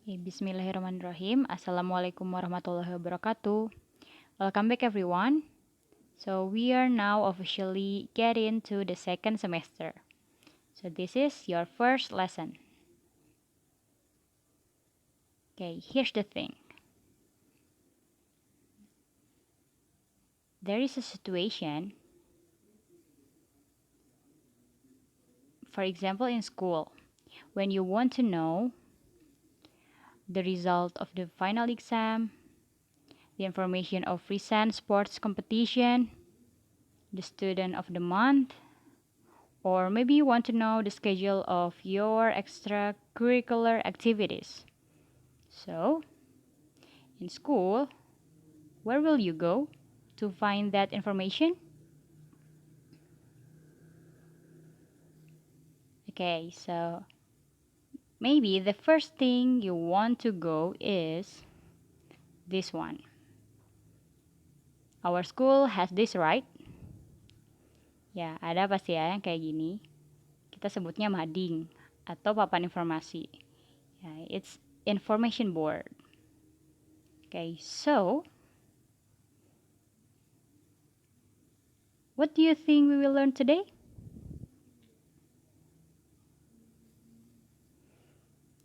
Bismillahirrahmanirrahim. Assalamualaikum warahmatullahi wabarakatuh. Welcome back, everyone. So, we are now officially getting to the second semester. So, this is your first lesson. Okay, here's the thing. There is a situation, for example, in school, when you want to know the result of the final exam, the information of recent sports competition, the student of the month, or maybe you want to know the schedule of your extracurricular activities. So, in school, where will you go to find that information? Okay, so maybe the first thing you want to go is this one. Our school has this, right? Ya, ada pasti ya yang kayak gini. Kita sebutnya mading atau papan informasi. Ya, it's information board. Okay, so what do you think we will learn today?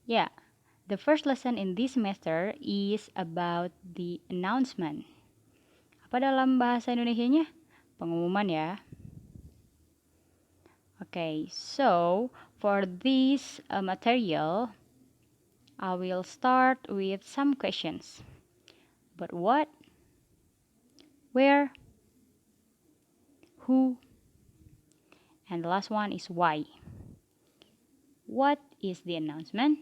Yeah, the first lesson in this semester is about the announcement. Apa dalam bahasa Indonesianya? Pengumuman ya. Okay, so for this material, I will start with some questions. But what? Where? Who? And the last one is why. What is the announcement?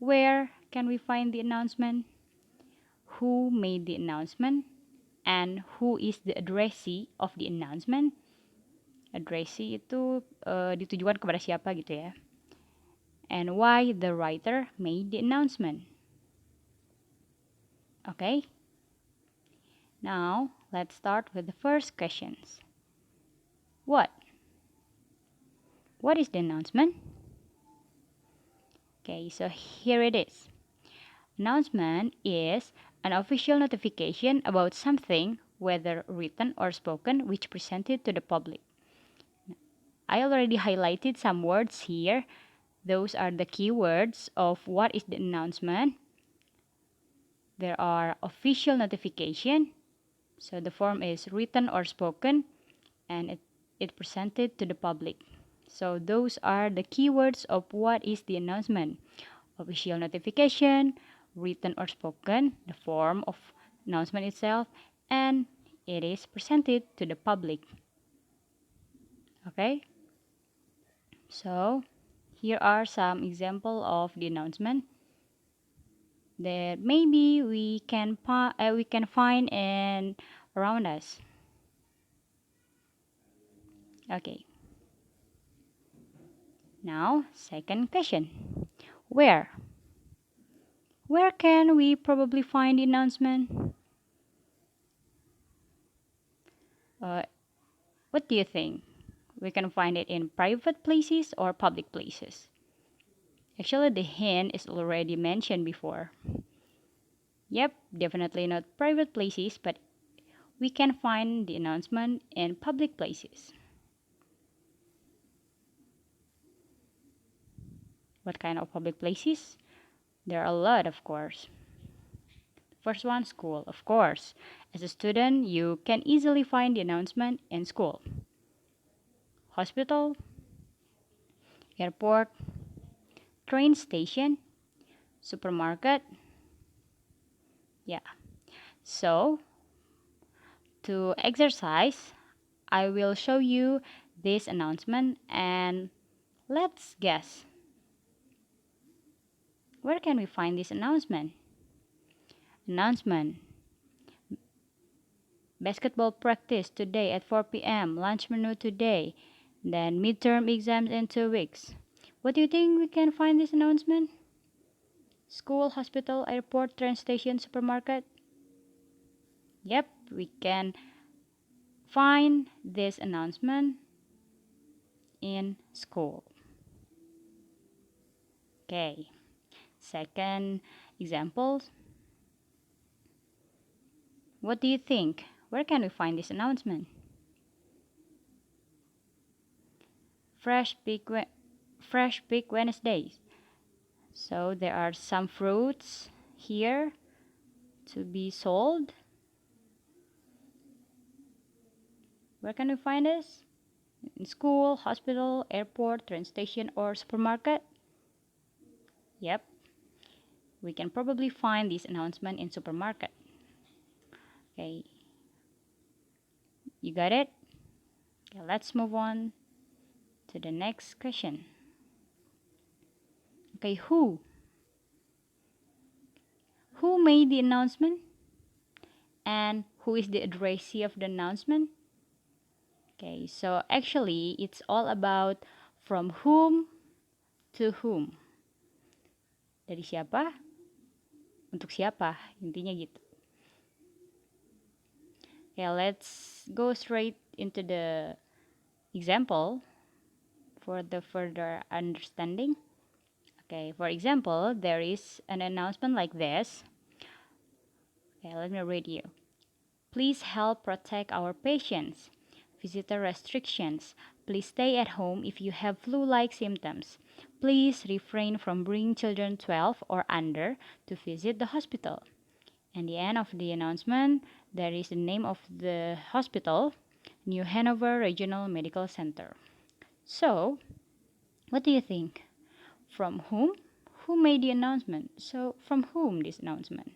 Where can we find the announcement? Who made the announcement? And who is the addressee of the announcement? Addressee itu ditujukan kepada siapa gitu ya. And why the writer made the announcement. Okay? Now, let's start with the first questions. What? What is the announcement? Okay, so here it is. Announcement is an official notification about something, whether written or spoken, which presented to the public. I already highlighted some words here. Those are the keywords of what is the announcement. There are official notification. So the form is written or spoken, and it presented to the public. So those are the keywords of what is the announcement. Official notification, written or spoken, the form of announcement itself, and it is presented to the public. Okay? So here are some example of the announcement that maybe we can find in around us. Okay. Now, second question. Where? Where can we probably find the announcement? What do you think? We can find it in private places or public places? Actually, the hint is already mentioned before. Yep, definitely not private places, but we can find the announcement in public places. What kind of public places? There are a lot, of course. First one, school, of course. As a student, you can easily find the announcement in school. Hospital, airport, train station, supermarket. Yeah. So, to exercise, I will show you this announcement and let's guess. Where can we find this announcement? Announcement. Basketball practice today at 4 p.m. Lunch menu today. Then midterm exams in 2 weeks. What do you think we can find this announcement? School, hospital, airport, train station, supermarket? Yep, we can find this announcement in school. Okay. Second example, what do you think? Where can we find this announcement? Fresh Big Wednesdays. So there are some fruits here to be sold. Where can we find this? In school, hospital, airport, train station, or supermarket? Yep, we can probably find this announcement in supermarket. Okay, you got it? Okay, let's move on to the next question. Okay, who? Who made the announcement? And who is the addressee of the announcement? Okay, so actually it's all about from whom to whom. Dari siapa untuk siapa, intinya gitu. Okay, let's go straight into the example for the further understanding. Okay, for example, there is an announcement like this. Okay, let me read you. Please help protect our patients. Visitor restrictions. Please stay at home if you have flu-like symptoms. Please refrain from bringing children 12 or under to visit the hospital. And the end of the announcement, there is the name of the hospital, New Hanover Regional Medical Center. So, what do you think? From whom? Who made the announcement? So, from whom this announcement?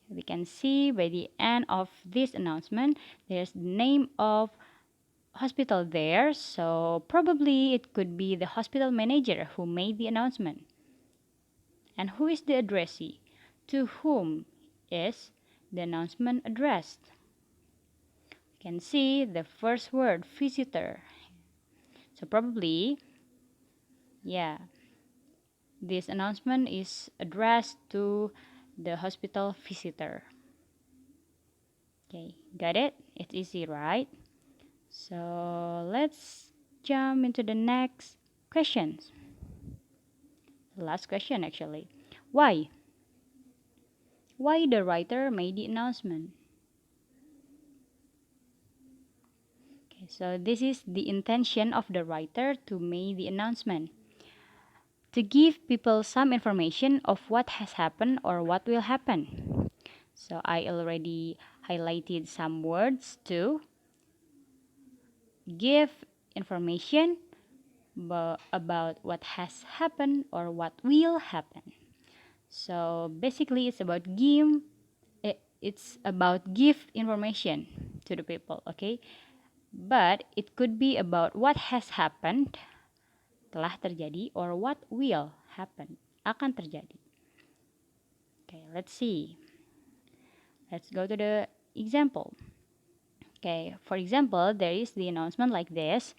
We can see by the end of this announcement, there's the name of hospital there. So, probably it could be the hospital manager who made the announcement. And who is the addressee? To whom is the announcement addressed? You can see the first word, visitor. So probably, yeah, this announcement is addressed to the hospital visitor. Okay, got it? It's easy, right? So let's jump into the next questions. The last question actually. Why? Why the writer made the announcement? Okay, so this is the intention of the writer to make the announcement. To give people some information of what has happened or what will happen. So I already highlighted some words to give information about what has happened or what will happen. So basically it's about give information to the people, okay? But it could be about what has happened, telah terjadi, or what will happen, akan terjadi. Okay, let's see. Let's go to the example. Okay, for example, there is the announcement like this.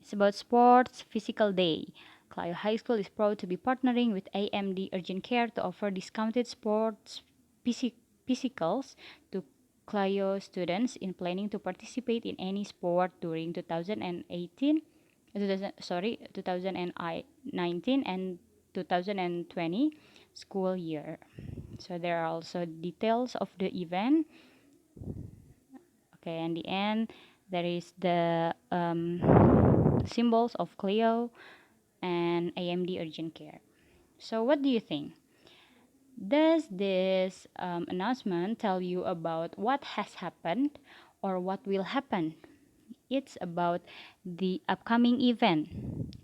It's about Sports Physical Day. Clio High School is proud to be partnering with AMD Urgent Care to offer discounted sports physicals to Clio students in planning to participate in any sport during 2019 and 2020 school year. So there are also details of the event. Okay, and the end there is the symbols of Clio and AMD Urgent Care. So what do you think? Does this announcement tell you about what has happened or what will happen? It's about the upcoming event,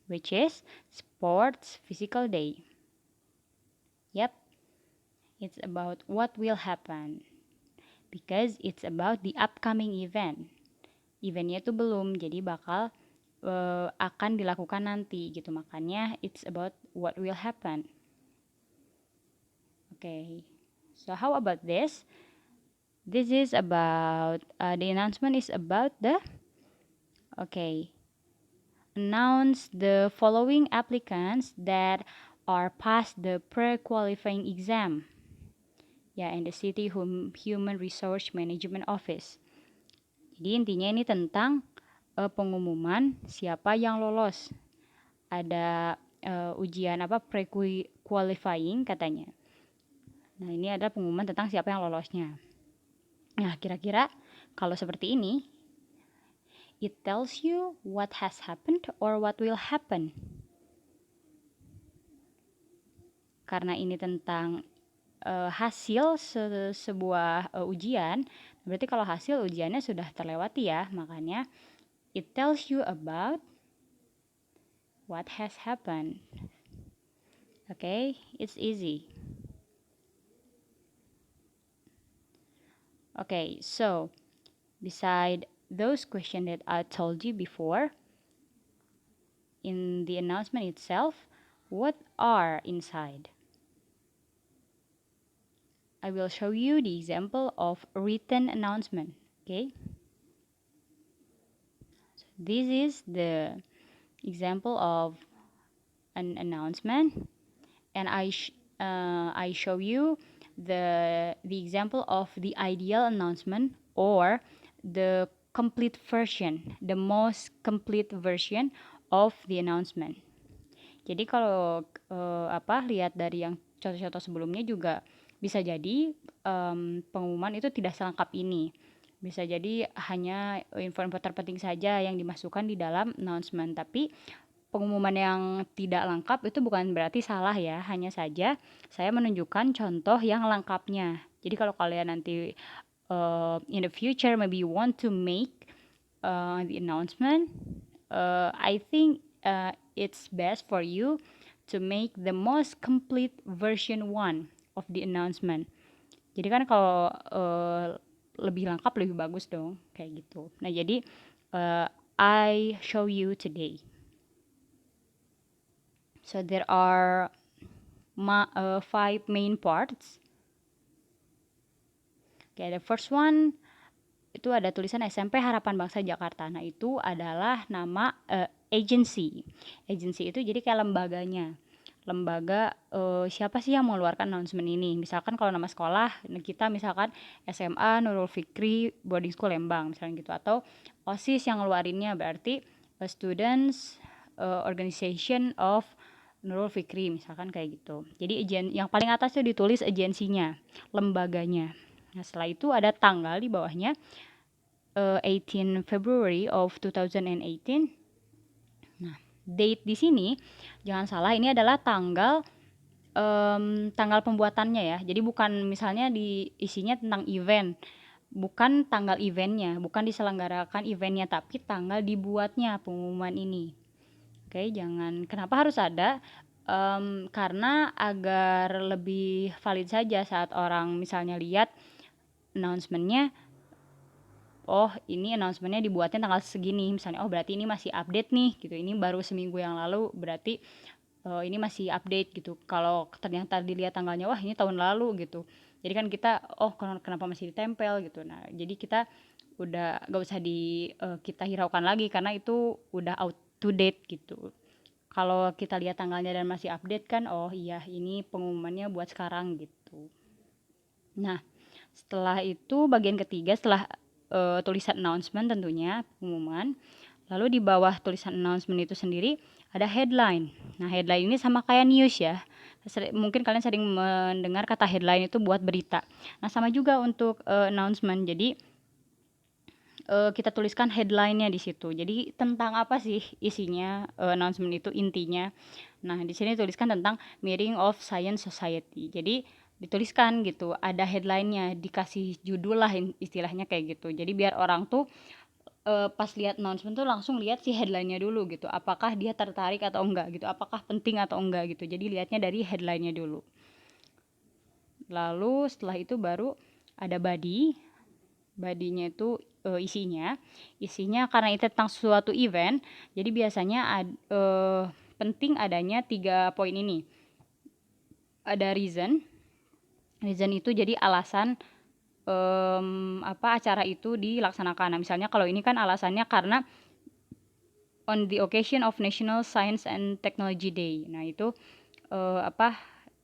which is Sports Physical Day. Yep, it's about what will happen because it's about the upcoming event. Eventnya itu belum, jadi bakal akan dilakukan nanti gitu, makanya it's about what will happen. Okay, so how about this? This is about the announcement is about the announce the following applicants that are past the pre-qualifying exam. Ya, in the City Human Resource Management Office. Jadi intinya ini tentang pengumuman siapa yang lolos. Ada ujian pre-qualifying katanya. Nah, ini adalah pengumuman tentang siapa yang lolosnya. Nah, kira-kira kalau seperti ini, it tells you what has happened or what will happen. Karena ini tentang hasil sebuah ujian, berarti kalau hasil ujiannya sudah terlewati ya, makanya it tells you about what has happened. Okay, it's easy. Okay, so beside those questions that I told you before, in the announcement itself, what are inside? I will show you the example of written announcement. Okay, so this is the example of an announcement, and I show you the example of the ideal announcement or the complete version, the most complete version of the announcement. Jadi kalau lihat dari yang contoh-contoh sebelumnya juga bisa jadi pengumuman itu tidak selengkap ini. Bisa jadi hanya info-info terpenting saja yang dimasukkan di dalam announcement, tapi pengumuman yang tidak lengkap itu bukan berarti salah ya, hanya saja saya menunjukkan contoh yang lengkapnya. Jadi kalau kalian nanti in the future maybe you want to make the announcement, I think it's best for you to make the most complete version one of the announcement. Jadi kan kalau lebih lengkap lebih bagus dong, kayak gitu. Nah, jadi I show you today. So there are 5 main parts. Okay, the first one itu ada tulisan SMP Harapan Bangsa Jakarta. Nah, itu adalah nama agency. Agency itu jadi kayak lembaganya. Lembaga siapa sih yang mengeluarkan announcement ini? Misalkan kalau nama sekolah kita misalkan SMA Nurul Fikri Boarding School Lembang misalnya gitu, atau OSIS yang ngeluarinnya berarti Students Organization of Nurul Fikri misalkan kayak gitu. Jadi yang paling atas itu ditulis agensinya, lembaganya. Nah, setelah itu ada tanggal di bawahnya 18 February of 2018. Nah, date di sini jangan salah, ini adalah tanggal pembuatannya ya. Jadi bukan misalnya di isinya tentang event, bukan tanggal eventnya, bukan diselenggarakan eventnya, tapi tanggal dibuatnya pengumuman ini. Oke, kenapa harus ada? Karena agar lebih valid saja saat orang misalnya lihat announcementnya, oh ini announcementnya dibuatnya tanggal segini, misalnya oh berarti ini masih update nih gitu, ini baru seminggu yang lalu berarti ini masih update gitu. Kalau ternyata dilihat tanggalnya wah ini tahun lalu gitu, jadi kan kita kenapa masih ditempel gitu. Nah, jadi kita udah gak usah kita hiraukan lagi karena itu udah out to date gitu. Kalau kita lihat tanggalnya dan masih update kan, oh iya ini pengumumannya buat sekarang gitu. Nah, setelah itu bagian ketiga, setelah tulisan announcement tentunya pengumuman, lalu di bawah tulisan announcement itu sendiri ada headline. Nah, headline ini sama kayak news ya. Mungkin kalian sering mendengar kata headline itu buat berita. Nah, sama juga untuk announcement. Jadi kita tuliskan headline-nya di situ. Jadi tentang apa sih isinya announcement itu intinya. Nah, di sini tuliskan tentang Meeting of Science Society. Jadi dituliskan gitu, ada headline-nya, dikasih judul lah istilahnya kayak gitu. Jadi biar orang tuh pas lihat announcement tuh langsung lihat si headline-nya dulu gitu. Apakah dia tertarik atau enggak gitu, apakah penting atau enggak gitu. Jadi lihatnya dari headline-nya dulu. Lalu setelah itu baru ada body. Body-nya itu isinya karena itu tentang suatu event, jadi biasanya penting adanya 3 poin ini. Ada reason itu jadi alasan acara itu dilaksanakan. Nah, misalnya kalau ini kan alasannya karena on the occasion of National Science and Technology Day. Nah, itu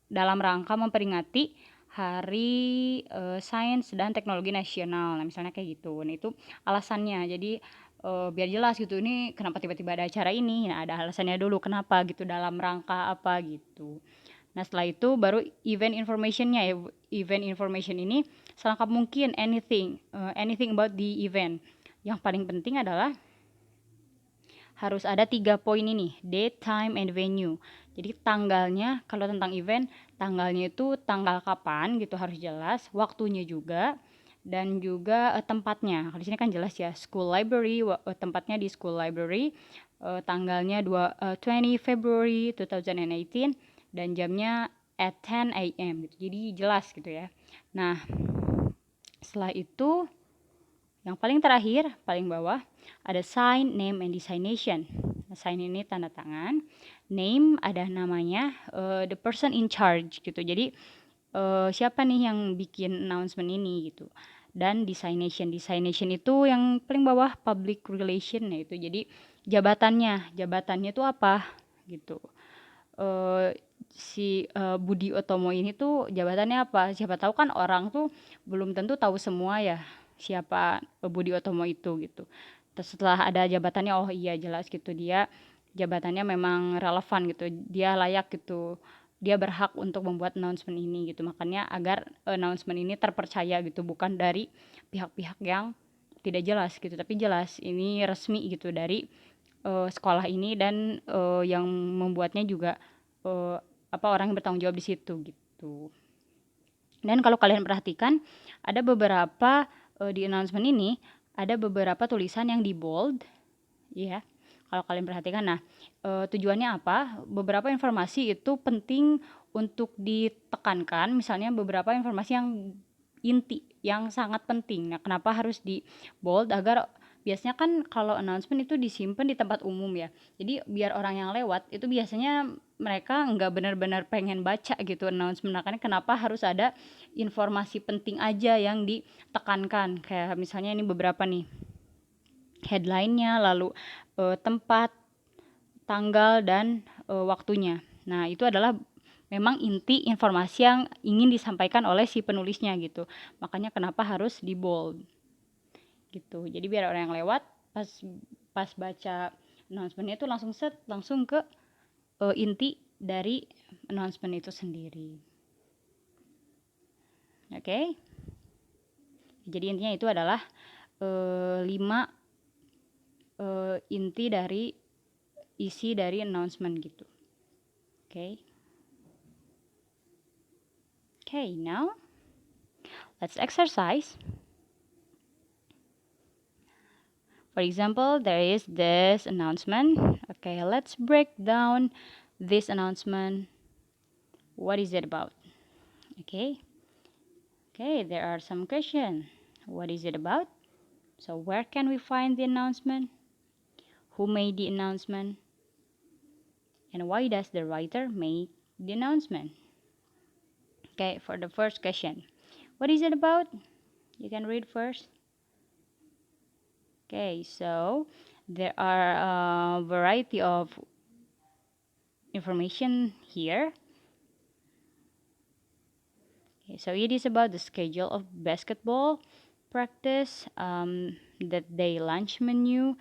dalam rangka memperingati Hari Sains dan Teknologi Nasional. Nah, misalnya kayak gitu. Nah, itu alasannya. Jadi biar jelas gitu, ini kenapa tiba-tiba ada acara ini, nah ada alasannya dulu kenapa gitu, dalam rangka apa gitu. Nah setelah itu baru event informationnya ya. Event information ini selengkap mungkin anything about the event. Yang paling penting adalah harus ada 3 poin ini, date, time, and venue. Jadi tanggalnya, kalau tentang event, tanggalnya itu tanggal kapan gitu harus jelas, waktunya juga, dan juga tempatnya. Kalau di sini kan jelas ya, school library, tempatnya di school library, tanggalnya 20 February 2018, dan jamnya at 10 a.m. gitu. Jadi jelas gitu ya. Nah, setelah itu yang paling terakhir, paling bawah, ada sign, name, and designation. Nah, sign ini tanda tangan, name ada namanya, the person in charge gitu. Jadi siapa nih yang bikin announcement ini gitu. Dan designation itu yang paling bawah, public relation ya itu. Jadi jabatannya itu apa gitu. Budi Utomo ini tuh jabatannya apa? Siapa tahu kan orang tuh belum tentu tahu semua ya siapa Budi Utomo itu gitu. Terus setelah ada jabatannya, oh iya jelas gitu, dia jabatannya memang relevan gitu, dia layak gitu, dia berhak untuk membuat announcement ini gitu. Makanya agar announcement ini terpercaya gitu, bukan dari pihak-pihak yang tidak jelas gitu, tapi jelas ini resmi gitu dari sekolah ini, dan yang membuatnya juga orang yang bertanggung jawab di situ gitu. Dan kalau kalian perhatikan ada beberapa di announcement ini ada beberapa tulisan yang di bold ya. Kalau kalian perhatikan, nah tujuannya apa? Beberapa informasi itu penting untuk ditekankan, misalnya beberapa informasi yang inti, yang sangat penting. Nah, kenapa harus di bold? Agar biasanya kan kalau announcement itu disimpan di tempat umum ya. Jadi biar orang yang lewat itu biasanya mereka nggak benar-benar pengen baca gitu announcement. Makanya kenapa harus ada informasi penting aja yang ditekankan. Kayak misalnya ini beberapa nih headline-nya, lalu tempat, tanggal, dan waktunya. Nah, itu adalah memang inti informasi yang ingin disampaikan oleh si penulisnya gitu. Makanya kenapa harus di bold gitu. Jadi biar orang yang lewat pas baca announcement itu langsung ke inti dari announcement itu sendiri. Oke. Jadi intinya itu adalah 5 inti dari isi dari announcement gitu. Okay, now let's exercise. For example, there is this announcement. Okay, let's break down this announcement. What is it about? Okay, there are some questions. What is it about? So where can we find the announcement? Who made the announcement? And why does the writer make the announcement? Okay, for the first question, what is it about? You can read first. Okay, so there are a variety of information here. Okay, so it is about the schedule of basketball practice, the day lunch menu,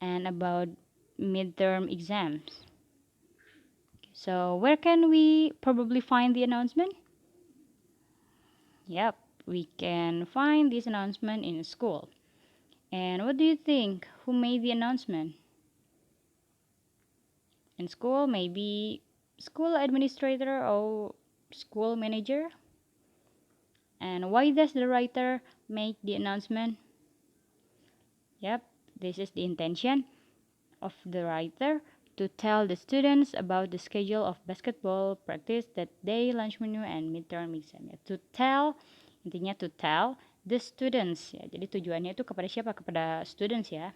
and about midterm exams. So where can we probably find the announcement? Yep, we can find this announcement in school. And what do you think? Who made the announcement? In school, maybe school administrator or school manager? And why does the writer make the announcement? Yep, this is the intention of the writer to tell the students about the schedule of basketball practice, that day lunch menu, and midterm exam. Ya, to tell, intinya to tell the students ya. Jadi tujuannya itu kepada siapa? Kepada students ya,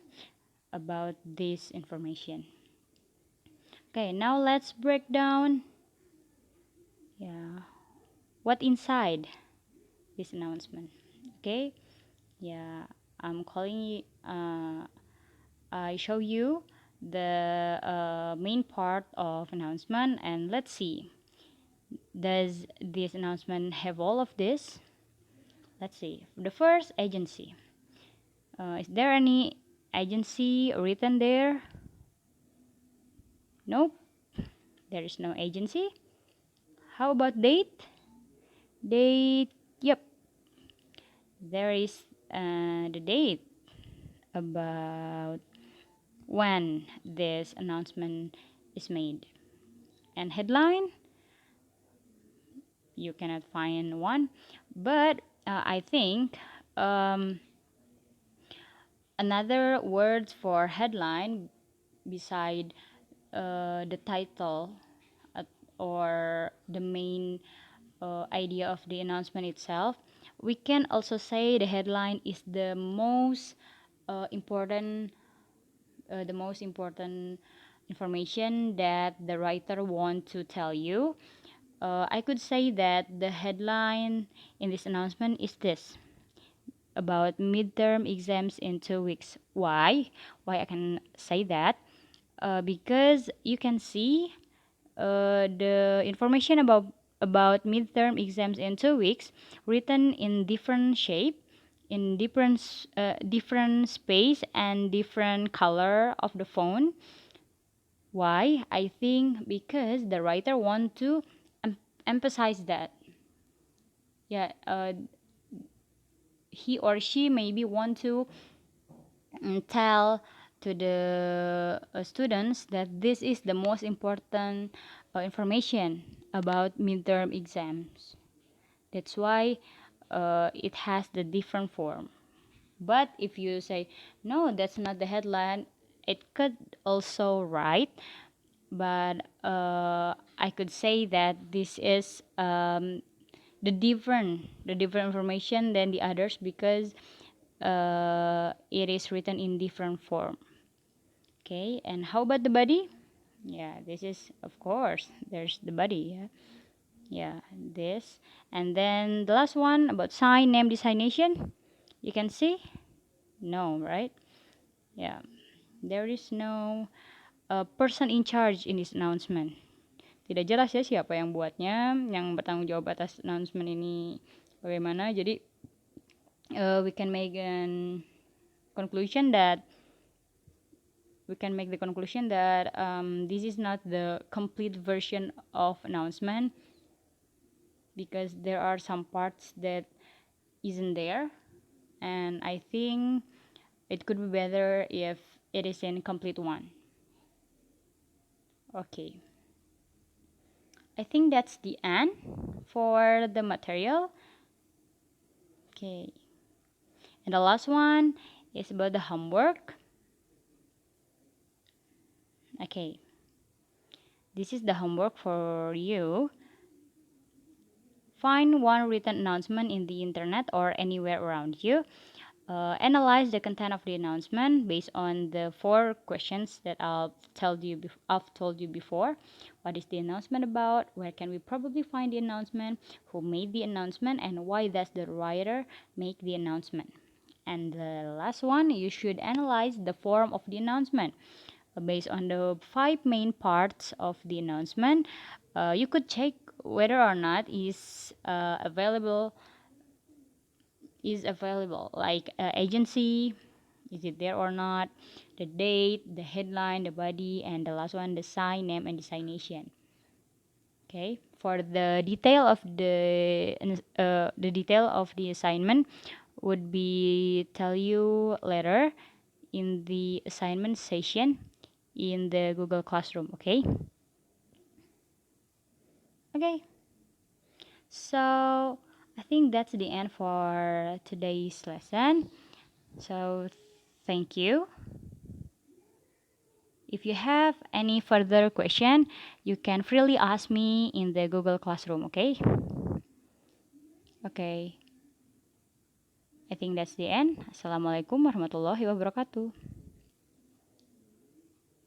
about this information. Okay, now let's break down what inside this announcement. Okay, I'm calling I show you the main part of announcement, and let's see, does this announcement have all of this? Let's see. The first, agency. Is there any agency written there? Nope, there is no agency. How about date? Date, yep, there is the date about when this announcement is made. And headline, you cannot find one, but I think um, another word for headline beside the title uh, or the main idea of the announcement itself, we can also say the headline is the most important information that the writer want to tell you. I could say that the headline in this announcement is this: about midterm exams in 2 weeks. Why? Why I can say that? Because you can see the information about midterm exams in 2 weeks written in different shape, in different space and different color of the font. Why? I think because the writer want to emphasize that. Yeah, he or she maybe want to tell to the students that this is the most important information about midterm exams. That's why it has the different form. But if you say no, that's not the headline, it could also write. But I could say that this is the different information than the others because it is written in different form. Okay, and how about the body? Yeah, this is, of course, there's the body. Yeah, this. And then the last one about sign name designation. You can see? No, right? Yeah, there is no person in charge in this announcement. Tidak jelas ya siapa yang buatnya, yang bertanggung jawab atas announcement ini bagaimana. Jadi we can make conclusion that this is not the complete version of announcement because there are some parts that isn't there, and I think it could be better if it is in complete one. Okay, I think that's the end for the material. Okay, and the last one is about the homework. Okay, this is the homework for you. Find one written announcement in the internet or anywhere around you. Analyze the content of the announcement based on the 4 questions that I've told you before. What is the announcement about? Where can we probably find the announcement? Who made the announcement? And why does the writer make the announcement? And the last one, you should analyze the form of the announcement. Based on the 5 main parts of the announcement, you could check whether or not is available, like agency, is it there or not, the date, the headline, the body, and the last one, the sign name and designation. Okay, for the detail of the assignment would be tell you later in the assignment session in the Google Classroom. Okay, so I think that's the end for today's lesson. So thank you. If you have any further question, you can freely ask me in the Google Classroom, okay? Okay. I think that's the end. Assalamualaikum warahmatullahi wabarakatuh.